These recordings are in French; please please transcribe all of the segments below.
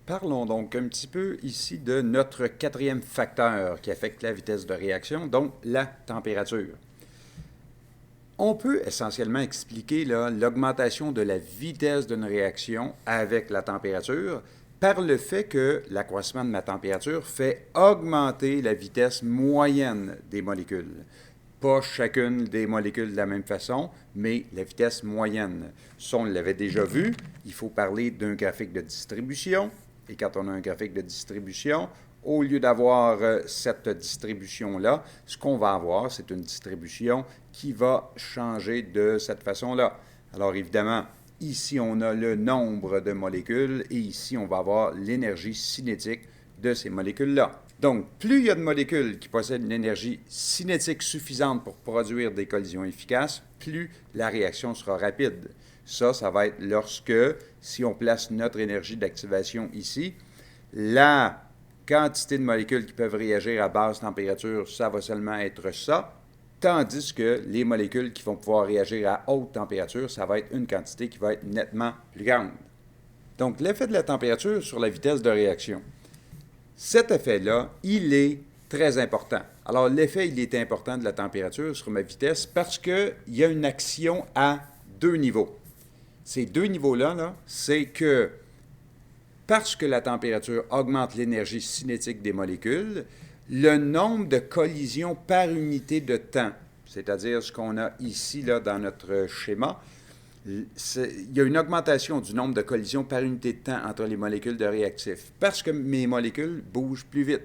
Parlons donc un petit peu ici de notre quatrième facteur qui affecte la vitesse de réaction, donc la température. On peut essentiellement expliquer l'augmentation de la vitesse d'une réaction avec la température par le fait que l'accroissement de la température fait augmenter la vitesse moyenne des molécules. Pas chacune des molécules de la même façon, mais la vitesse moyenne. Ça, on l'avait déjà vu, il faut parler d'un graphique de distribution. Et quand on a un graphique de distribution, au lieu d'avoir cette distribution-là, ce qu'on va avoir, c'est une distribution qui va changer de cette façon-là. Alors évidemment, ici, on a le nombre de molécules et ici, on va avoir l'énergie cinétique de ces molécules-là. Donc, plus il y a de molécules qui possèdent une énergie cinétique suffisante pour produire des collisions efficaces, plus la réaction sera rapide. Ça va être lorsque, si on place notre énergie d'activation ici, la quantité de molécules qui peuvent réagir à basse température, ça va seulement être ça, tandis que les molécules qui vont pouvoir réagir à haute température, ça va être une quantité qui va être nettement plus grande. Donc, l'effet de la température sur la vitesse de réaction. Cet effet-là, il est très important. Alors, l'effet, il est important de la température sur ma vitesse parce qu'il y a une action à deux niveaux. Ces deux niveaux-là, c'est que parce que la température augmente l'énergie cinétique des molécules, le nombre de collisions par unité de temps, c'est-à-dire ce qu'on a ici là, dans notre schéma, il y a une augmentation du nombre de collisions par unité de temps entre les molécules de réactifs parce que mes molécules bougent plus vite.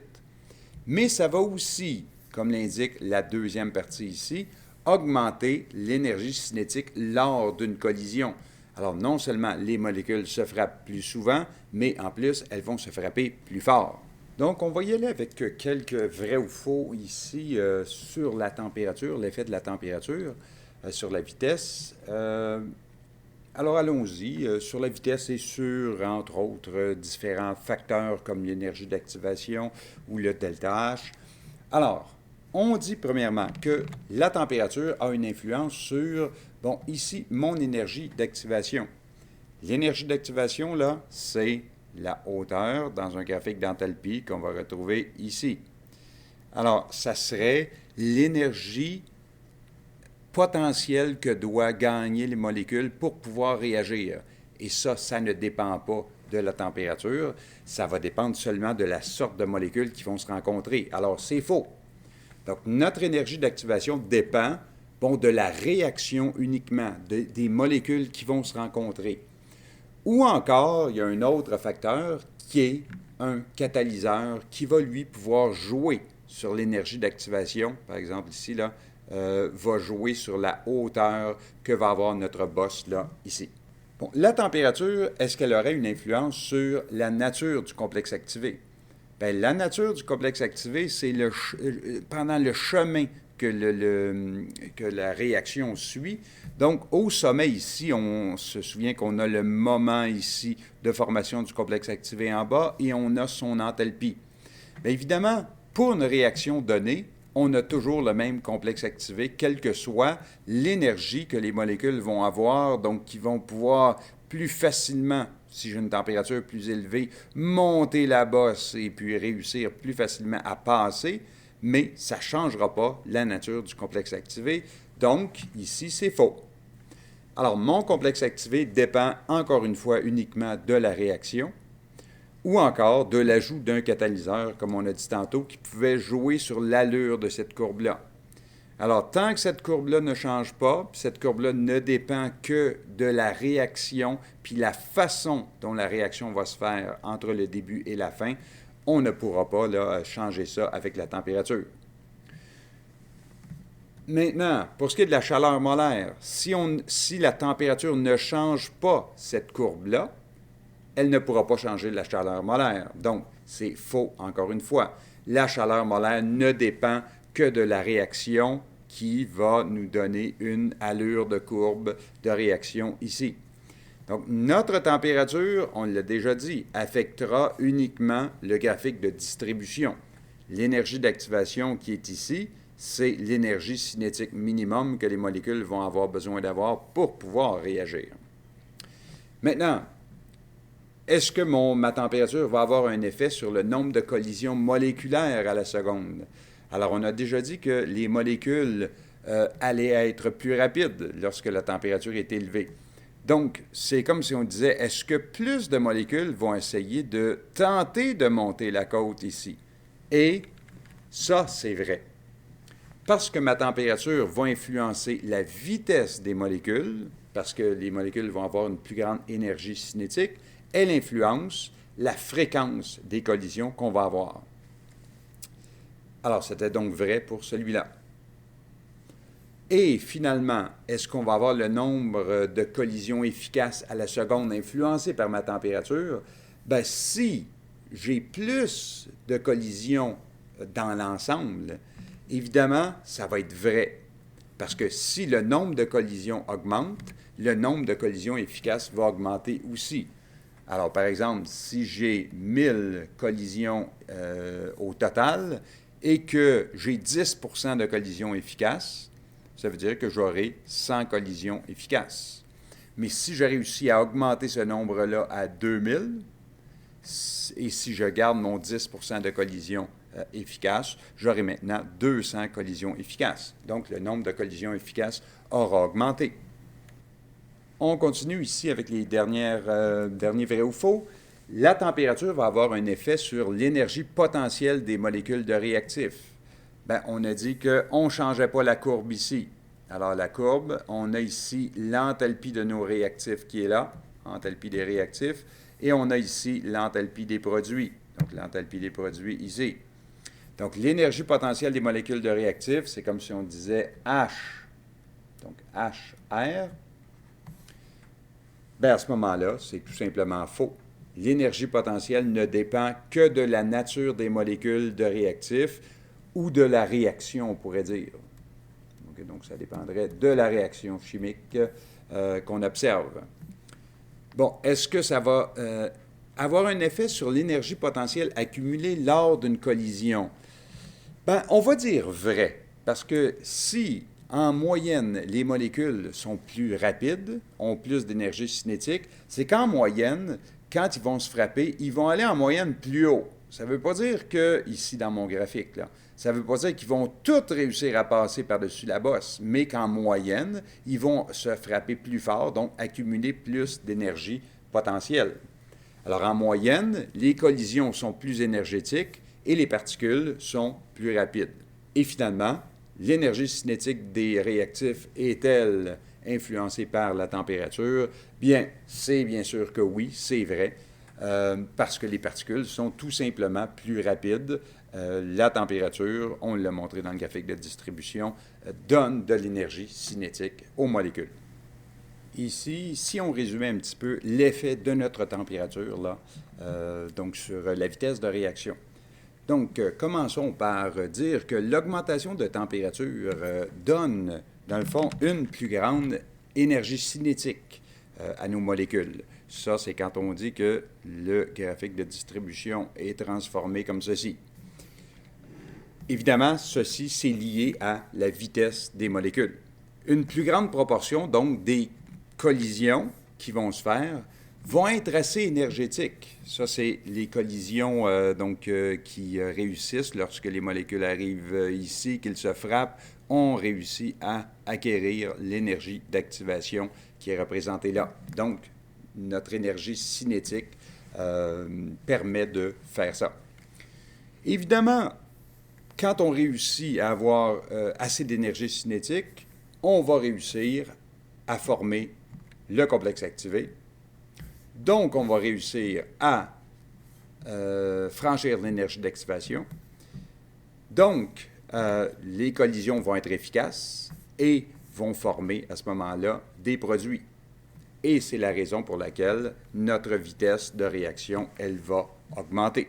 Mais ça va aussi, comme l'indique la deuxième partie ici, augmenter l'énergie cinétique lors d'une collision. Alors, non seulement les molécules se frappent plus souvent, mais en plus, elles vont se frapper plus fort. Donc, on va y aller avec quelques vrais ou faux ici sur la température, l'effet de la température sur la vitesse. Alors, allons-y. Sur la vitesse et sur, entre autres, différents facteurs comme l'énergie d'activation ou le delta H. Alors, on dit premièrement que la température a une influence sur, bon, ici, mon énergie d'activation. L'énergie d'activation, là, c'est la hauteur dans un graphique d'enthalpie qu'on va retrouver ici. Alors, ça serait l'énergie potentielle que doivent gagner les molécules pour pouvoir réagir. Et ça ne dépend pas de la température, ça va dépendre seulement de la sorte de molécules qui vont se rencontrer. Alors, c'est faux. Donc, notre énergie d'activation dépend de la réaction uniquement, des molécules qui vont se rencontrer. Ou encore, il y a un autre facteur qui est un catalyseur qui va, lui, pouvoir jouer sur l'énergie d'activation. Par exemple, ici, là, va jouer sur la hauteur que va avoir notre bosse, là, ici. Bon, la température, est-ce qu'elle aurait une influence sur la nature du complexe activé? Bien, la nature du complexe activé, c'est pendant le chemin que la réaction suit. Donc, au sommet ici, on se souvient qu'on a le moment ici de formation du complexe activé en bas et on a son enthalpie. Bien, évidemment, pour une réaction donnée, on a toujours le même complexe activé, quelle que soit l'énergie que les molécules vont avoir, donc qui vont pouvoir plus facilement, si j'ai une température plus élevée, monter la bosse et puis réussir plus facilement à passer, mais ça ne changera pas la nature du complexe activé. Donc, ici, c'est faux. Alors, mon complexe activé dépend encore une fois uniquement de la réaction ou encore de l'ajout d'un catalyseur, comme on a dit tantôt, qui pouvait jouer sur l'allure de cette courbe-là. Alors, tant que cette courbe-là ne change pas, puis cette courbe-là ne dépend que de la réaction, puis la façon dont la réaction va se faire entre le début et la fin, on ne pourra pas là, changer ça avec la température. Maintenant, pour ce qui est de la chaleur molaire, si la température ne change pas cette courbe-là, elle ne pourra pas changer la chaleur molaire. Donc, c'est faux, encore une fois. La chaleur molaire ne dépend que de la réaction qui va nous donner une allure de courbe de réaction ici. Donc, notre température, on l'a déjà dit, affectera uniquement le graphique de distribution. L'énergie d'activation qui est ici, c'est l'énergie cinétique minimum que les molécules vont avoir besoin d'avoir pour pouvoir réagir. Maintenant, est-ce que ma température va avoir un effet sur le nombre de collisions moléculaires à la seconde? Alors, on a déjà dit que les molécules allaient être plus rapides lorsque la température est élevée. Donc, c'est comme si on disait, est-ce que plus de molécules vont essayer de tenter de monter la côte ici? Et ça, c'est vrai. Parce que ma température va influencer la vitesse des molécules, parce que les molécules vont avoir une plus grande énergie cinétique, elle influence la fréquence des collisions qu'on va avoir. Alors, c'était donc vrai pour celui-là. Et finalement, est-ce qu'on va avoir le nombre de collisions efficaces à la seconde influencé par ma température? Bien, si j'ai plus de collisions dans l'ensemble, évidemment, ça va être vrai. Parce que si le nombre de collisions augmente, le nombre de collisions efficaces va augmenter aussi. Alors, par exemple, si j'ai 1000 collisions au total et que j'ai 10% de collisions efficaces, ça veut dire que j'aurai 100 collisions efficaces. Mais si je réussis à augmenter ce nombre-là à 2000, et si je garde mon 10% de collisions efficaces, j'aurai maintenant 200 collisions efficaces. Donc, le nombre de collisions efficaces aura augmenté. On continue ici avec les derniers vrais ou faux. La température va avoir un effet sur l'énergie potentielle des molécules de réactifs. Bien, on a dit qu'on ne changeait pas la courbe ici. Alors, la courbe, on a ici l'enthalpie de nos réactifs qui est là, enthalpie des réactifs, et on a ici l'enthalpie des produits. Donc, l'enthalpie des produits ici. Donc, l'énergie potentielle des molécules de réactifs, c'est comme si on disait H. Donc, HR. Bien, à ce moment-là, c'est tout simplement faux. L'énergie potentielle ne dépend que de la nature des molécules de réactifs ou de la réaction, on pourrait dire. Donc, ça dépendrait de la réaction chimique qu'on observe. Bon, est-ce que ça va avoir un effet sur l'énergie potentielle accumulée lors d'une collision? Bien, on va dire vrai, parce que si, en moyenne, les molécules sont plus rapides, ont plus d'énergie cinétique, c'est qu'en moyenne, quand ils vont se frapper, ils vont aller en moyenne plus haut. Ça ne veut pas dire que, ici dans mon graphique, là, ça ne veut pas dire qu'ils vont tous réussir à passer par-dessus la bosse, mais qu'en moyenne, ils vont se frapper plus fort, donc accumuler plus d'énergie potentielle. Alors en moyenne, les collisions sont plus énergétiques et les particules sont plus rapides. Et finalement, l'énergie cinétique des réactifs est-elle influencée par la température? Bien, c'est bien sûr que oui, c'est vrai. Parce que les particules sont tout simplement plus rapides. La température, on l'a montré dans le graphique de distribution, donne de l'énergie cinétique aux molécules. Ici, si on résumait un petit peu l'effet de notre température, là, donc sur la vitesse de réaction. Donc, commençons par dire que l'augmentation de température donne, dans le fond, une plus grande énergie cinétique à nos molécules. Ça, c'est quand on dit que le graphique de distribution est transformé comme ceci. Évidemment, ceci, c'est lié à la vitesse des molécules. Une plus grande proportion, donc, des collisions qui vont se faire vont être assez énergétiques. Ça, c'est les collisions qui réussissent lorsque les molécules arrivent ici, qu'ils se frappent, on réussit à acquérir l'énergie d'activation qui est représentée là. Donc, notre énergie cinétique permet de faire ça. Évidemment, quand on réussit à avoir assez d'énergie cinétique, on va réussir à former le complexe activé. Donc, on va réussir à franchir l'énergie d'activation. Donc, les collisions vont être efficaces et vont former à ce moment-là des produits. Et c'est la raison pour laquelle notre vitesse de réaction, elle va augmenter.